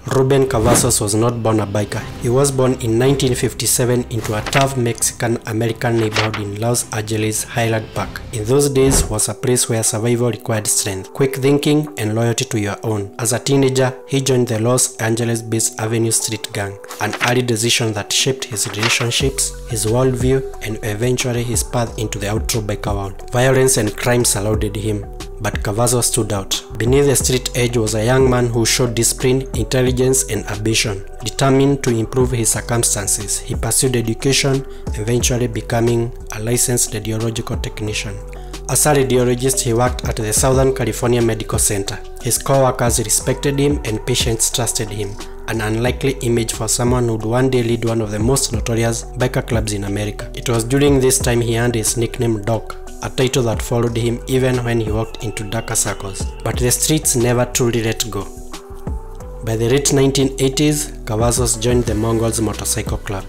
Ruben Cavazos was not born a biker. He was born in 1957 into a tough Mexican-American neighborhood in Los Angeles, Highland Park. In those days was a place where survival required strength, quick thinking, and loyalty to your own. As a teenager, he joined the Los Angeles-based Avenue Street Gang, an early decision that shaped his relationships, his worldview, and eventually his path into the outlaw biker world. Violence and crime surrounded him, but Cavazos stood out. Beneath the street edge was a young man who showed discipline, intelligence, and ambition. Determined to improve his circumstances, he pursued education, eventually becoming a licensed radiological technician. As a radiologist, he worked at the Southern California Medical Center. His co-workers respected him and patients trusted him, an unlikely image for someone who would one day lead one of the most notorious biker clubs in America. It was during this time he earned his nickname Doc, a title that followed him even when he walked into darker circles. But the streets never truly let go. By the late 1980s, Cavazos joined the Mongols Motorcycle Club.